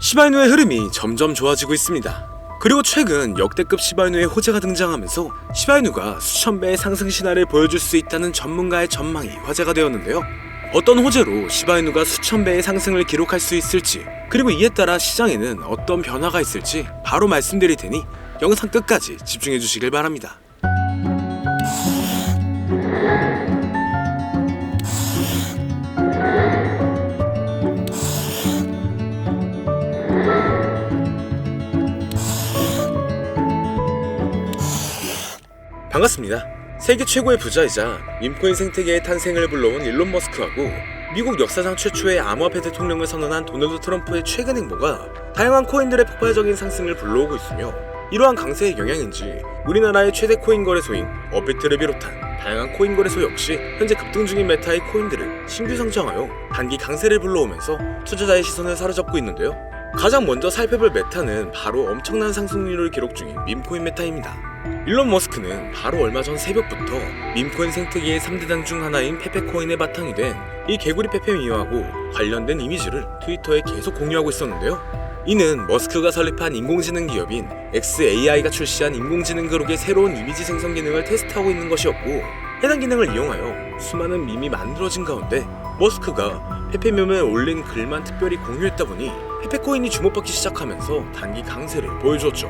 시바이누의 흐름이 점점 좋아지고 있습니다. 그리고 최근 역대급 시바이누의 호재가 등장하면서 시바이누가 수천 배의 상승 신화를 보여줄 수 있다는 전문가의 전망이 화제가 되었는데요. 어떤 호재로 시바이누가 수천 배의 상승을 기록할 수 있을지, 그리고 이에 따라 시장에는 어떤 변화가 있을지 바로 말씀드릴 테니 영상 끝까지 집중해 주시길 바랍니다. 반갑습니다. 세계 최고의 부자이자 밈코인 생태계의 탄생을 불러온 일론 머스크하고 미국 역사상 최초의 암호화폐 대통령을 선언한 도널드 트럼프의 최근 행보가 다양한 코인들의 폭발적인 상승을 불러오고 있으며, 이러한 강세의 영향인지 우리나라의 최대 코인 거래소인 업비트를 비롯한 다양한 코인 거래소 역시 현재 급등 중인 메타의 코인들을 신규 상장하여 단기 강세를 불러오면서 투자자의 시선을 사로잡고 있는데요. 가장 먼저 살펴볼 메타는 바로 엄청난 상승률을 기록 중인 밈코인 메타입니다. 일론 머스크는 바로 얼마 전 새벽부터 밈코인 생태계의 3대장 중 하나인 페페코인의 바탕이 된 이 개구리 페페미와하고 관련된 이미지를 트위터에 계속 공유하고 있었는데요. 이는 머스크가 설립한 인공지능 기업인 xAI가 출시한 인공지능 그룹의 새로운 이미지 생성 기능을 테스트하고 있는 것이었고, 해당 기능을 이용하여 수많은 밈이 만들어진 가운데 머스크가 페페밈에 올린 글만 특별히 공유했다 보니 페페코인이 주목받기 시작하면서 단기 강세를 보여주었죠.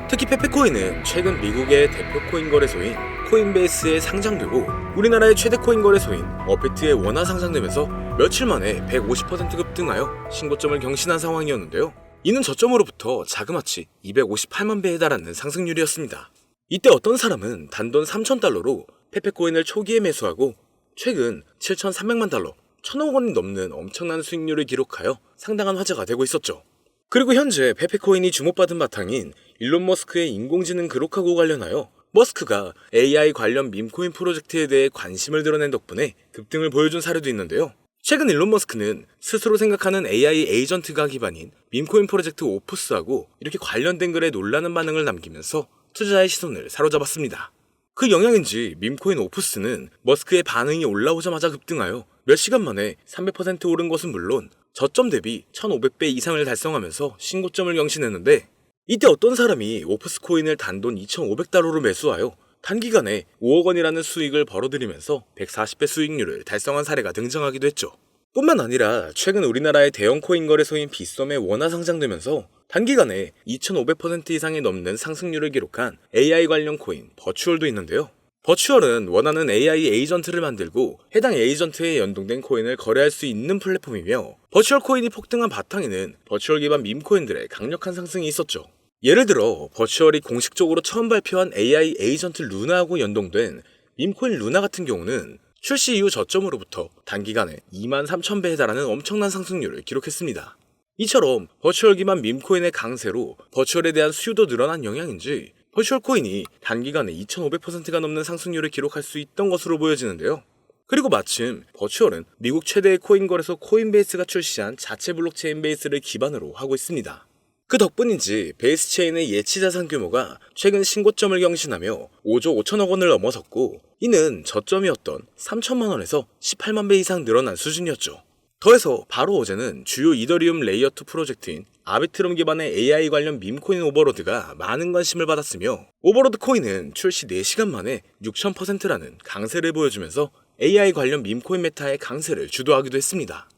특히 페페코인은 최근 미국의 대표 코인 거래소인 코인베이스에 상장되고 우리나라의 최대 코인 거래소인 업비트에 원화 상장되면서 며칠 만에 150% 급등하여 신고점을 경신한 상황이었는데요. 이는 저점으로부터 자그마치 258만 배에 달하는 상승률이었습니다. 이때 어떤 사람은 단돈 3,000달러로 페페코인을 초기에 매수하고 최근 7,300만 달러, 1,000억 원이 넘는 엄청난 수익률을 기록하여 상당한 화제가 되고 있었죠. 그리고 현재 페페코인이 주목받은 바탕인 일론 머스크의 인공지능 그룹하고 관련하여 머스크가 AI 관련 밈코인 프로젝트에 대해 관심을 드러낸 덕분에 급등을 보여준 사례도 있는데요. 최근 일론 머스크는 스스로 생각하는 AI 에이전트가 기반인 밈코인 프로젝트 오프스하고 이렇게 관련된 글에 놀라는 반응을 남기면서 투자자의 시선을 사로잡았습니다. 그 영향인지 밈코인 오프스는 머스크의 반응이 올라오자마자 급등하여 몇 시간 만에 300% 오른 것은 물론 저점 대비 1500배 이상을 달성하면서 신고점을 경신했는데, 이때 어떤 사람이 오프스 코인을 단돈 2500달러로 매수하여 단기간에 5억 원이라는 수익을 벌어들이면서 140배 수익률을 달성한 사례가 등장하기도 했죠. 뿐만 아니라 최근 우리나라의 대형 코인 거래소인 빗썸에 원화 상장되면서 단기간에 2500% 이상이 넘는 상승률을 기록한 AI 관련 코인 버추얼도 있는데요. 버추얼은 원하는 AI 에이전트를 만들고 해당 에이전트에 연동된 코인을 거래할 수 있는 플랫폼이며, 버추얼 코인이 폭등한 바탕에는 버추얼 기반 밈코인들의 강력한 상승이 있었죠. 예를 들어 버추얼이 공식적으로 처음 발표한 AI 에이전트 루나하고 연동된 밈코인 루나 같은 경우는 출시 이후 저점으로부터 단기간에 23,000배에 달하는 엄청난 상승률을 기록했습니다. 이처럼 버추얼 기반 밈코인의 강세로 버추얼에 대한 수요도 늘어난 영향인지 버추얼 코인이 단기간에 2500%가 넘는 상승률을 기록할 수 있던 것으로 보여지는데요. 그리고 마침 버추얼은 미국 최대의 코인 거래소 코인베이스가 출시한 자체 블록체인 베이스를 기반으로 하고 있습니다. 그 덕분인지 베이스 체인의 예치 자산 규모가 최근 신고점을 경신하며 5조 5천억 원을 넘어섰고, 이는 저점이었던 3천만 원에서 18만 배 이상 늘어난 수준이었죠. 더해서 바로 어제는 주요 이더리움 레이어2 프로젝트인 아비트럼 기반의 AI 관련 밈코인 오버로드가 많은 관심을 받았으며, 오버로드 코인은 출시 4시간 만에 6000%라는 강세를 보여주면서 AI 관련 밈코인 메타의 강세를 주도하기도 했습니다.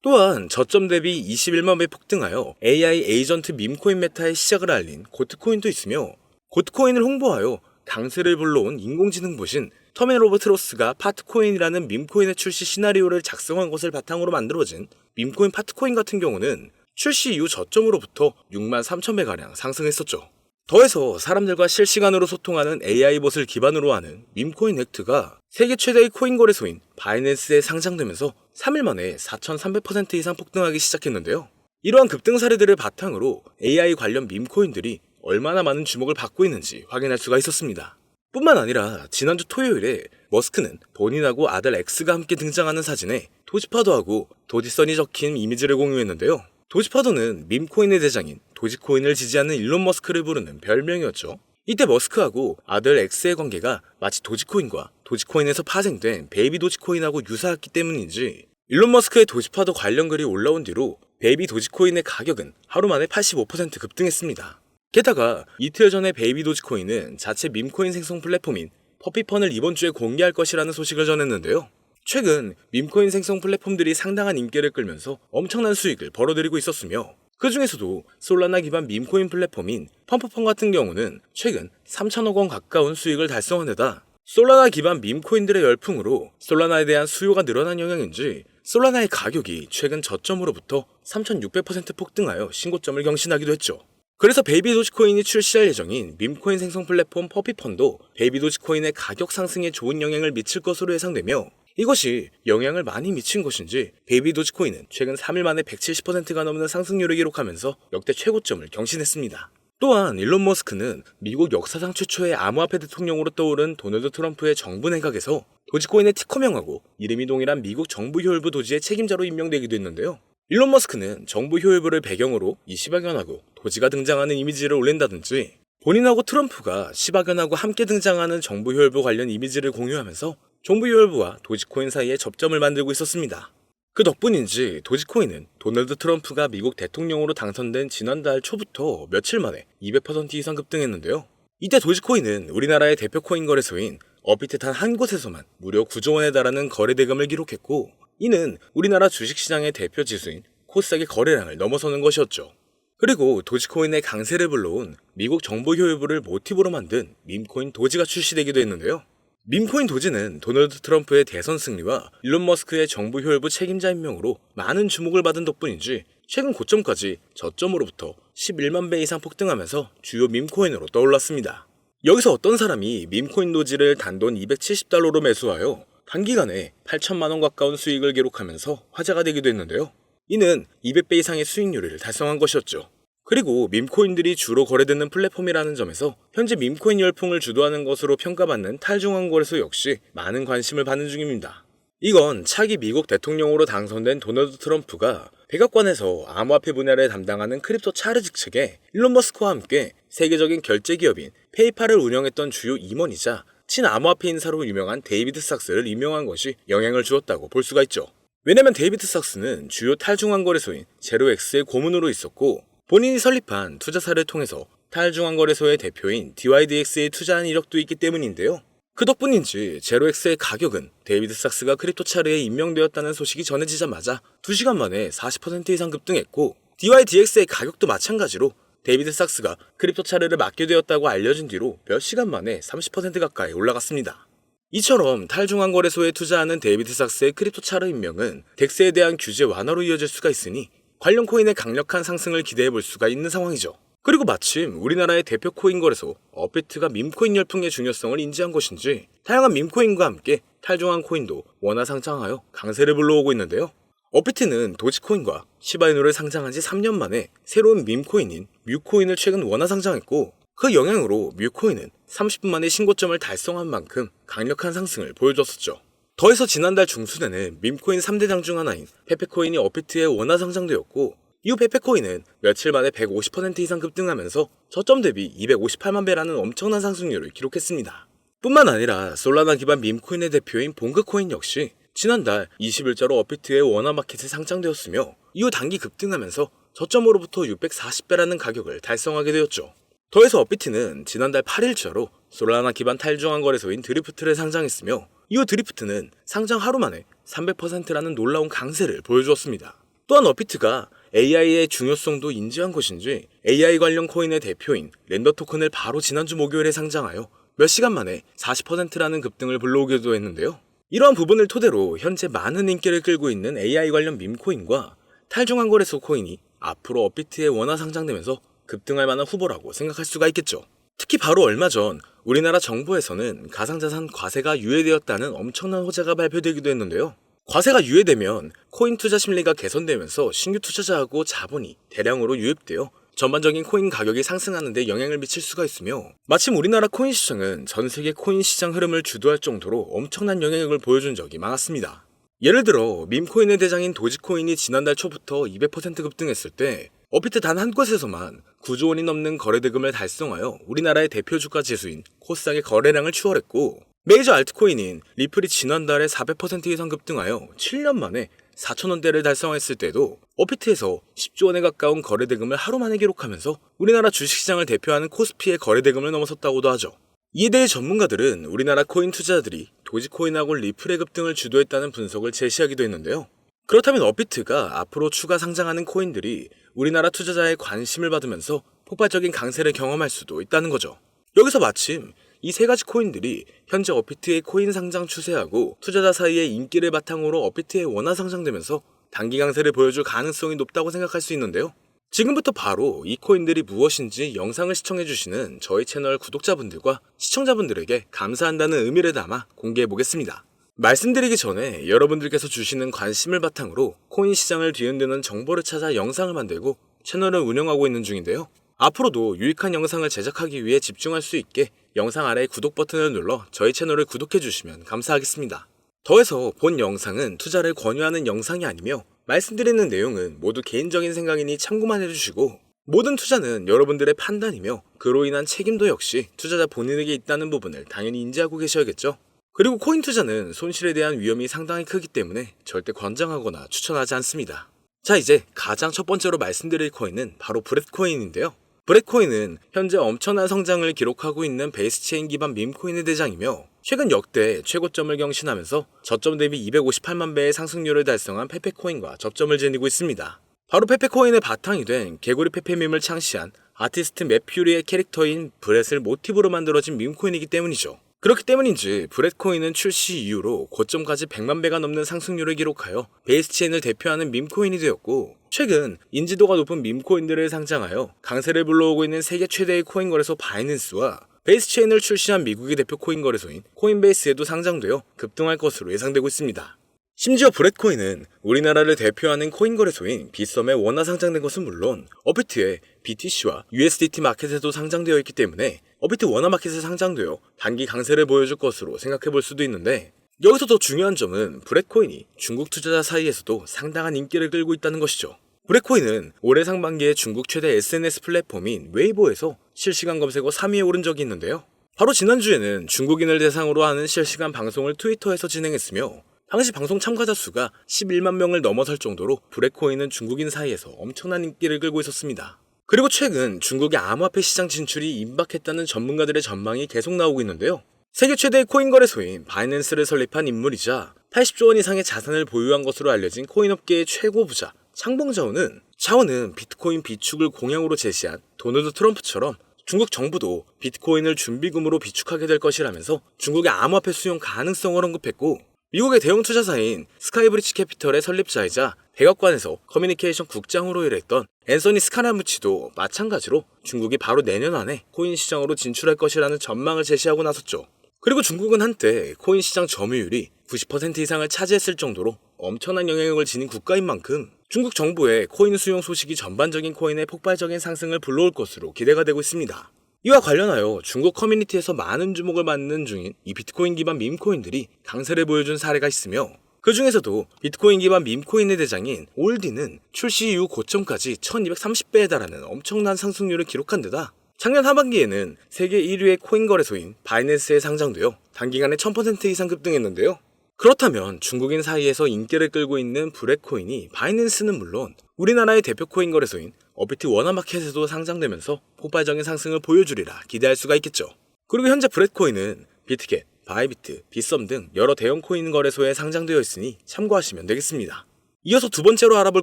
또한 저점 대비 21만 배 폭등하여 AI 에이전트 밈코인 메타의 시작을 알린 고트코인도 있으며, 고트코인을 홍보하여 강세를 불러온 인공지능 보신 터멘 오브 트로스가 파트코인이라는 밈코인의 출시 시나리오를 작성한 것을 바탕으로 만들어진 밈코인 파트코인 같은 경우는 출시 이후 저점으로부터 63,000배가량 상승했었죠. 더해서 사람들과 실시간으로 소통하는 AI봇을 기반으로 하는 밈코인 헥트가 세계 최대의 코인 거래소인 바이낸스에 상장되면서 3일 만에 4,300% 이상 폭등하기 시작했는데요. 이러한 급등 사례들을 바탕으로 AI 관련 밈코인들이 얼마나 많은 주목을 받고 있는지 확인할 수가 있었습니다. 뿐만 아니라 지난주 토요일에 머스크는 본인하고 아들 X가 함께 등장하는 사진에 도지파도하고 도지선이 적힌 이미지를 공유했는데요. 도지파도는 밈코인의 대장인 도지코인을 지지하는 일론 머스크를 부르는 별명이었죠. 이때 머스크하고 아들 X의 관계가 마치 도지코인과 도지코인에서 파생된 베이비 도지코인하고 유사했기 때문인지 일론 머스크의 도지파도 관련 글이 올라온 뒤로 베이비 도지코인의 가격은 하루 만에 85% 급등했습니다. 게다가 이틀 전에 베이비 도지코인은 자체 밈코인 생성 플랫폼인 퍼피펀을 이번 주에 공개할 것이라는 소식을 전했는데요. 최근 밈코인 생성 플랫폼들이 상당한 인기를 끌면서 엄청난 수익을 벌어들이고 있었으며 그 중에서도 솔라나 기반 밈코인 플랫폼인 펌프펀 같은 경우는 최근 3천억 원 가까운 수익을 달성한 데다 솔라나 기반 밈코인들의 열풍으로 솔라나에 대한 수요가 늘어난 영향인지 솔라나의 가격이 최근 저점으로부터 3,600% 폭등하여 신고점을 경신하기도 했죠. 그래서 베이비 도지코인이 출시할 예정인 밈코인 생성 플랫폼 퍼피펀도 베이비 도지코인의 가격 상승에 좋은 영향을 미칠 것으로 예상되며 이것이 영향을 많이 미친 것인지 베이비 도지코인은 최근 3일 만에 170%가 넘는 상승률을 기록하면서 역대 최고점을 경신했습니다. 또한 일론 머스크는 미국 역사상 최초의 암호화폐 대통령으로 떠오른 도널드 트럼프의 정부 내각에서 도지코인의 티커명하고 이름이 동일한 미국 정부 효율부 도지의 책임자로 임명되기도 했는데요. 일론 머스크는 정부 효율부를 배경으로 이 시바견하고 도지가 등장하는 이미지를 올린다든지 본인하고 트럼프가 시바견하고 함께 등장하는 정부 효율부 관련 이미지를 공유하면서 정부 효율부와 도지코인 사이에 접점을 만들고 있었습니다. 그 덕분인지 도지코인은 도널드 트럼프가 미국 대통령으로 당선된 지난달 초부터 며칠 만에 200% 이상 급등했는데요. 이때 도지코인은 우리나라의 대표 코인 거래소인 업비트 단 한 곳에서만 무려 9조 원에 달하는 거래 대금을 기록했고 이는 우리나라 주식시장의 대표 지수인 코스닥의 거래량을 넘어서는 것이었죠. 그리고 도지코인의 강세를 불러온 미국 정부 효율부를 모티브로 만든 밈코인 도지가 출시되기도 했는데요. 밈코인 도지는 도널드 트럼프의 대선 승리와 일론 머스크의 정부 효율부 책임자 임명으로 많은 주목을 받은 덕분인지 최근 고점까지 저점으로부터 11만 배 이상 폭등하면서 주요 밈코인으로 떠올랐습니다. 여기서 어떤 사람이 밈코인 도지를 단돈 270달러로 매수하여 단기간에 8천만 원 가까운 수익을 기록하면서 화제가 되기도 했는데요. 이는 200배 이상의 수익률을 달성한 것이었죠. 그리고 밈코인들이 주로 거래되는 플랫폼이라는 점에서 현재 밈코인 열풍을 주도하는 것으로 평가받는 탈중앙 거래소 역시 많은 관심을 받는 중입니다. 이건 차기 미국 대통령으로 당선된 도널드 트럼프가 백악관에서 암호화폐 분야를 담당하는 크립토 차르 직책에 일론 머스크와 함께 세계적인 결제 기업인 페이팔을 운영했던 주요 임원이자 친암호화폐 인사로 유명한 데이비드 삭스를 임명한 것이 영향을 주었다고 볼 수가 있죠. 왜냐면 데이비드 삭스는 주요 탈중앙 거래소인 제로엑스의 고문으로 있었고 본인이 설립한 투자사를 통해서 탈중앙 거래소의 대표인 DYDX에 투자한 이력도 있기 때문인데요. 그 덕분인지 제로엑스의 가격은 데이비드 삭스가 크립토 차르에 임명되었다는 소식이 전해지자마자 2시간 만에 40% 이상 급등했고 DYDX의 가격도 마찬가지로 데이비드 삭스가 크립토 차르를 맡게 되었다고 알려진 뒤로 몇 시간 만에 30% 가까이 올라갔습니다. 이처럼 탈중앙 거래소에 투자하는 데이비드 삭스의 크립토 차르 임명은 덱스에 대한 규제 완화로 이어질 수가 있으니 관련 코인의 강력한 상승을 기대해 볼 수가 있는 상황이죠. 그리고 마침 우리나라의 대표 코인 거래소 업비트가 밈코인 열풍의 중요성을 인지한 것인지 다양한 밈코인과 함께 탈중앙 코인도 원화 상장하여 강세를 불러오고 있는데요. 업비트는 도지코인과 시바이누를 상장한 지 3년 만에 새로운 밈코인인 뮤코인을 최근 원화 상장했고 그 영향으로 뮤코인은 30분 만에 신고점을 달성한 만큼 강력한 상승을 보여줬었죠. 더해서 지난달 중순에는 밈코인 3대장 중 하나인 페페코인이 업비트에 원화 상장되었고 이후 페페코인은 며칠 만에 150% 이상 급등하면서 저점 대비 258만 배라는 엄청난 상승률을 기록했습니다. 뿐만 아니라 솔라나 기반 밈코인의 대표인 봉그코인 역시 지난달 20일자로 업비트의 원화 마켓에 상장되었으며 이후 단기 급등하면서 저점으로부터 640배라는 가격을 달성하게 되었죠. 더해서 업비트는 지난달 8일자로 솔라나 기반 탈중앙 거래소인 드리프트를 상장했으며 이후 드리프트는 상장 하루 만에 300%라는 놀라운 강세를 보여주었습니다. 또한 업비트가 AI의 중요성도 인지한 것인지 AI 관련 코인의 대표인 렌더 토큰을 바로 지난주 목요일에 상장하여 몇 시간 만에 40%라는 급등을 불러오기도 했는데요. 이러한 부분을 토대로 현재 많은 인기를 끌고 있는 AI 관련 밈코인과 탈중앙 거래소 코인이 앞으로 업비트에 원화 상장되면서 급등할 만한 후보라고 생각할 수가 있겠죠. 특히 바로 얼마 전 우리나라 정부에서는 가상자산 과세가 유예되었다는 엄청난 호재가 발표되기도 했는데요. 과세가 유예되면 코인 투자 심리가 개선되면서 신규 투자자하고 자본이 대량으로 유입되어 전반적인 코인 가격이 상승하는 데 영향을 미칠 수가 있으며 마침 우리나라 코인 시장은 전 세계 코인 시장 흐름을 주도할 정도로 엄청난 영향력을 보여준 적이 많았습니다. 예를 들어 밈코인의 대장인 도지코인이 지난달 초부터 200% 급등했을 때 업비트 단 한 곳에서만 9조 원이 넘는 거래대금을 달성하여 우리나라의 대표 주가 지수인 코스닥의 거래량을 추월했고 메이저 알트코인인 리플이 지난달에 400% 이상 급등하여 7년 만에 4,000원대를 달성했을 때도 업비트에서 10조 원에 가까운 거래대금을 하루 만에 기록하면서 우리나라 주식시장을 대표하는 코스피의 거래대금을 넘어섰다고도 하죠. 이에 대해 전문가들은 우리나라 코인 투자자들이 도지코인하고 리플의 급등을 주도했다는 분석을 제시하기도 했는데요. 그렇다면 업비트가 앞으로 추가 상장하는 코인들이 우리나라 투자자의 관심을 받으면서 폭발적인 강세를 경험할 수도 있다는 거죠. 여기서 마침 이 세 가지 코인들이 현재 업비트의 코인 상장 추세하고 투자자 사이의 인기를 바탕으로 업비트에 원화 상장되면서 단기 강세를 보여줄 가능성이 높다고 생각할 수 있는데요. 지금부터 바로 이 코인들이 무엇인지 영상을 시청해주시는 저희 채널 구독자분들과 시청자분들에게 감사한다는 의미를 담아 공개해보겠습니다. 말씀드리기 전에 여러분들께서 주시는 관심을 바탕으로 코인 시장을 뒤흔드는 정보를 찾아 영상을 만들고 채널을 운영하고 있는 중인데요. 앞으로도 유익한 영상을 제작하기 위해 집중할 수 있게 영상 아래 구독 버튼을 눌러 저희 채널을 구독해주시면 감사하겠습니다. 더해서 본 영상은 투자를 권유하는 영상이 아니며 말씀드리는 내용은 모두 개인적인 생각이니 참고만 해주시고 모든 투자는 여러분들의 판단이며 그로 인한 책임도 역시 투자자 본인에게 있다는 부분을 당연히 인지하고 계셔야겠죠. 그리고 코인 투자는 손실에 대한 위험이 상당히 크기 때문에 절대 권장하거나 추천하지 않습니다. 자, 이제 가장 첫 번째로 말씀드릴 코인은 바로 브렛코인인데요. 브렛코인은 현재 엄청난 성장을 기록하고 있는 베이스체인 기반 밈코인의 대장이며 최근 역대 최고점을 경신하면서 저점 대비 258만 배의 상승률을 달성한 페페코인과 접점을 지니고 있습니다. 바로 페페코인의 바탕이 된 개구리 페페밈을 창시한 아티스트 맵퓨리의 캐릭터인 브렛을 모티브로 만들어진 밈코인이기 때문이죠. 그렇기 때문인지 브렛코인은 출시 이후로 고점까지 100만 배가 넘는 상승률을 기록하여 베이스체인을 대표하는 밈코인이 되었고 최근 인지도가 높은 밈코인들을 상장하여 강세를 불러오고 있는 세계 최대의 코인 거래소 바이낸스와 베이스체인을 출시한 미국의 대표 코인 거래소인 코인베이스에도 상장되어 급등할 것으로 예상되고 있습니다. 심지어 브렛코인은 우리나라를 대표하는 코인 거래소인 빗썸에 원화 상장된 것은 물론 업비트의 BTC와 USDT 마켓에도 상장되어 있기 때문에 업비트 원화 마켓에 상장되어 단기 강세를 보여줄 것으로 생각해 볼 수도 있는데 여기서 더 중요한 점은 브렛코인이 중국 투자자 사이에서도 상당한 인기를 끌고 있다는 것이죠. 브렛코인은 올해 상반기에 중국 최대 SNS 플랫폼인 웨이보에서 실시간 검색어 3위에 오른 적이 있는데요. 바로 지난주에는 중국인을 대상으로 하는 실시간 방송을 트위터에서 진행했으며 당시 방송 참가자 수가 11만 명을 넘어설 정도로 브렛코인은 중국인 사이에서 엄청난 인기를 끌고 있었습니다. 그리고 최근 중국의 암호화폐 시장 진출이 임박했다는 전문가들의 전망이 계속 나오고 있는데요. 세계 최대의 코인 거래소인 바이낸스를 설립한 인물이자 80조 원 이상의 자산을 보유한 것으로 알려진 코인업계의 최고 부자 창봉자오는 자오는 비트코인 비축을 공약으로 제시한 도널드 트럼프처럼 중국 정부도 비트코인을 준비금으로 비축하게 될 것이라면서 중국의 암호화폐 수용 가능성을 언급했고 미국의 대형 투자사인 스카이브리지 캐피털의 설립자이자 백악관에서 커뮤니케이션 국장으로 일했던 앤서니 스카라무치도 마찬가지로 중국이 바로 내년 안에 코인 시장으로 진출할 것이라는 전망을 제시하고 나섰죠. 그리고 중국은 한때 코인 시장 점유율이 90% 이상을 차지했을 정도로 엄청난 영향력을 지닌 국가인 만큼 중국 정부의 코인 수용 소식이 전반적인 코인의 폭발적인 상승을 불러올 것으로 기대가 되고 있습니다. 이와 관련하여 중국 커뮤니티에서 많은 주목을 받는 중인 이 비트코인 기반 밈코인들이 강세를 보여준 사례가 있으며 그 중에서도 비트코인 기반 밈코인의 대장인 올디는 출시 이후 고점까지 1230배에 달하는 엄청난 상승률을 기록한 데다 작년 하반기에는 세계 1위의 코인 거래소인 바이낸스에 상장되어 단기간에 1000% 이상 급등했는데요. 그렇다면 중국인 사이에서 인기를 끌고 있는 브렛코인이 바이낸스는 물론 우리나라의 대표 코인 거래소인 업비트 원화마켓에도 상장되면서 폭발적인 상승을 보여주리라 기대할 수가 있겠죠. 그리고 현재 브렛코인은 비트겟, 바이비트, 빗썸 등 여러 대형 코인 거래소에 상장되어 있으니 참고하시면 되겠습니다. 이어서 두 번째로 알아볼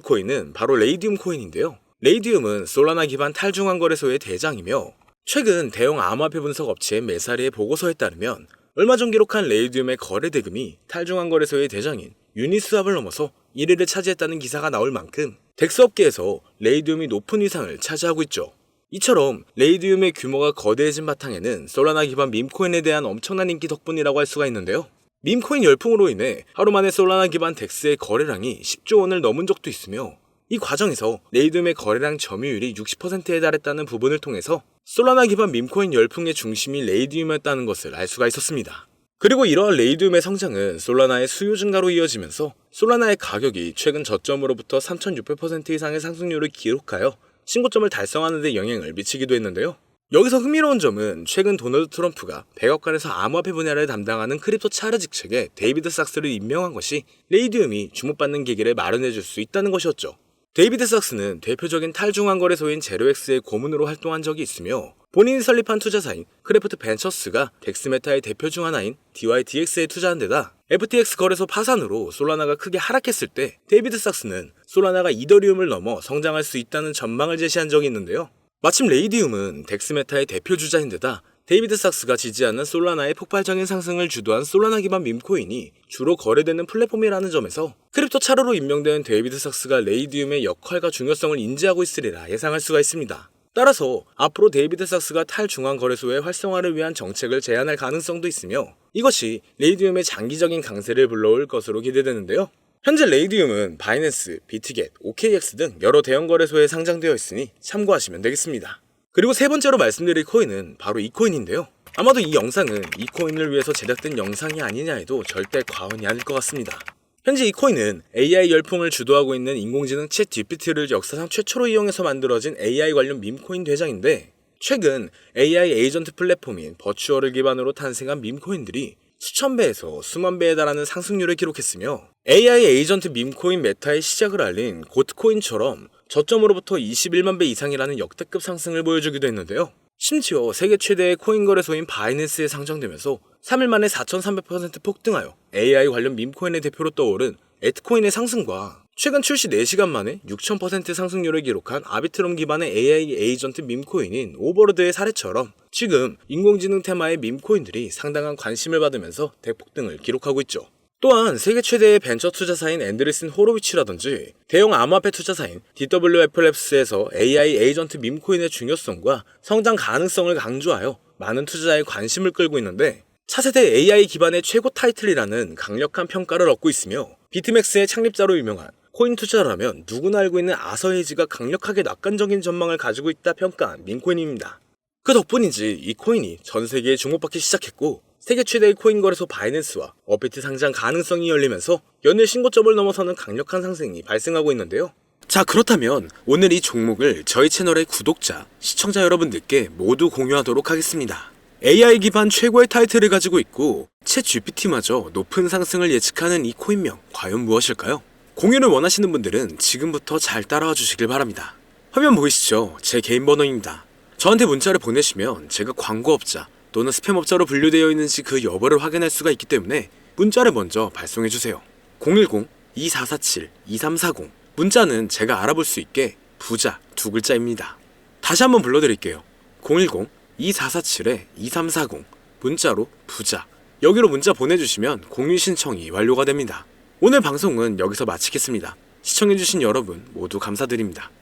코인은 바로 레이디움 코인인데요. 레이디움은 솔라나 기반 탈중앙 거래소의 대장이며 최근 대형 암호화폐 분석 업체 메사리의 보고서에 따르면 얼마 전 기록한 레이디움의 거래 대금이 탈중앙 거래소의 대장인 유니스왑을 넘어서 1위를 차지했다는 기사가 나올 만큼 덱스 업계에서 레이디움이 높은 위상을 차지하고 있죠. 이처럼 레이디움의 규모가 거대해진 바탕에는 솔라나 기반 밈코인에 대한 엄청난 인기 덕분이라고 할 수가 있는데요. 밈코인 열풍으로 인해 하루 만에 솔라나 기반 덱스의 거래량이 10조 원을 넘은 적도 있으며 이 과정에서 레이디움의 거래량 점유율이 60%에 달했다는 부분을 통해서 솔라나 기반 밈코인 열풍의 중심이 레이디움이었다는 것을 알 수가 있었습니다. 그리고 이러한 레이디움의 성장은 솔라나의 수요 증가로 이어지면서 솔라나의 가격이 최근 저점으로부터 3600% 이상의 상승률을 기록하여 신고점을 달성하는 데 영향을 미치기도 했는데요. 여기서 흥미로운 점은 최근 도널드 트럼프가 백악관에서 암호화폐 분야를 담당하는 크립토 차르 직책에 데이비드 sak스를 임명한 것이 레이디움이 주목받는 계기를 마련해줄 수 있다는 것이었죠. 데이비드 sak스는 대표적인 탈중앙거래소인 제로엑스의 고문으로 활동한 적이 있으며 본인이 설립한 투자사인 크래프트 벤처스가 덱스메타의 대표 중 하나인 DYDX에 투자한 데다 FTX 거래소 파산으로 솔라나가 크게 하락했을 때 데이비드 sak스는 솔라나가 이더리움을 넘어 성장할 수 있다는 전망을 제시한 적이 있는데요. 마침 레이디움은 덱스메타의 대표 주자인데다 데이비드 sak스가 지지하는 솔라나의 폭발적인 상승을 주도한 솔라나 기반 밈코인이 주로 거래되는 플랫폼이라는 점에서 크립토 차르로 임명된 데이비드 sak스가 레이디움의 역할과 중요성을 인지하고 있으리라 예상할 수가 있습니다. 따라서 앞으로 데이비드 sak스가 탈중앙거래소의 활성화를 위한 정책을 제안할 가능성도 있으며 이것이 레이디움의 장기적인 강세를 불러올 것으로 기대되는데요. 현재 레이디움은 바이낸스, 비트겟, OKX 등 여러 대형 거래소에 상장되어 있으니 참고하시면 되겠습니다. 그리고 세 번째로 말씀드릴 코인은 바로 이 코인인데요. 아마도 이 영상은 이 코인을 위해서 제작된 영상이 아니냐 해도 절대 과언이 아닐 것 같습니다. 현재 이 코인은 AI 열풍을 주도하고 있는 인공지능 챗 GPT를 역사상 최초로 이용해서 만들어진 AI 관련 밈코인 대장인데 최근 AI 에이전트 플랫폼인 버추얼을 기반으로 탄생한 밈코인들이 수천 배에서 수만 배에 달하는 상승률을 기록했으며 AI 에이전트 밈코인 메타의 시작을 알린 고트코인처럼 저점으로부터 21만 배 이상이라는 역대급 상승을 보여주기도 했는데요. 심지어 세계 최대의 코인 거래소인 바이낸스에 상장되면서 3일 만에 4,300% 폭등하여 AI 관련 밈코인의 대표로 떠오른 에트코인의 상승과 최근 출시 4시간 만에 6,000% 상승률을 기록한 아비트롬 기반의 AI 에이전트 밈코인인 오버로드의 사례처럼 지금 인공지능 테마의 밈코인들이 상당한 관심을 받으면서 대폭등을 기록하고 있죠. 또한 세계 최대의 벤처 투자사인 앤드리슨 호로위치라든지 대형 암호화폐 투자사인 DWFLabs에서 AI 에이전트 밈코인의 중요성과 성장 가능성을 강조하여 많은 투자자의 관심을 끌고 있는데 차세대 AI 기반의 최고 타이틀이라는 강력한 평가를 얻고 있으며 비트맥스의 창립자로 유명한 코인 투자라면 누구나 알고 있는 아서 헤이지가 강력하게 낙관적인 전망을 가지고 있다 평가한 밈코인입니다. 그 덕분인지 이 코인이 전 세계에 주목받기 시작했고 세계 최대의 코인 거래소 바이낸스와 업비트 상장 가능성이 열리면서 연일 신고점을 넘어서는 강력한 상승이 발생하고 있는데요. 자, 그렇다면 오늘 이 종목을 저희 채널의 구독자, 시청자 여러분들께 모두 공유하도록 하겠습니다. AI 기반 최고의 타이틀을 가지고 있고 챗 GPT마저 높은 상승을 예측하는 이 코인명 과연 무엇일까요? 공유를 원하시는 분들은 지금부터 잘 따라와 주시길 바랍니다. 화면 보이시죠? 제 개인 번호입니다. 저한테 문자를 보내시면 제가 광고업자 또는 스팸업자로 분류되어 있는지 그 여부를 확인할 수가 있기 때문에 문자를 먼저 발송해주세요. 010-2447-2340 문자는 제가 알아볼 수 있게 부자 2글자입니다. 다시 한번 불러드릴게요. 010-2447-2340 문자로 부자 여기로 문자 보내주시면 공유 신청이 완료가 됩니다. 오늘 방송은 여기서 마치겠습니다. 시청해주신 여러분 모두 감사드립니다.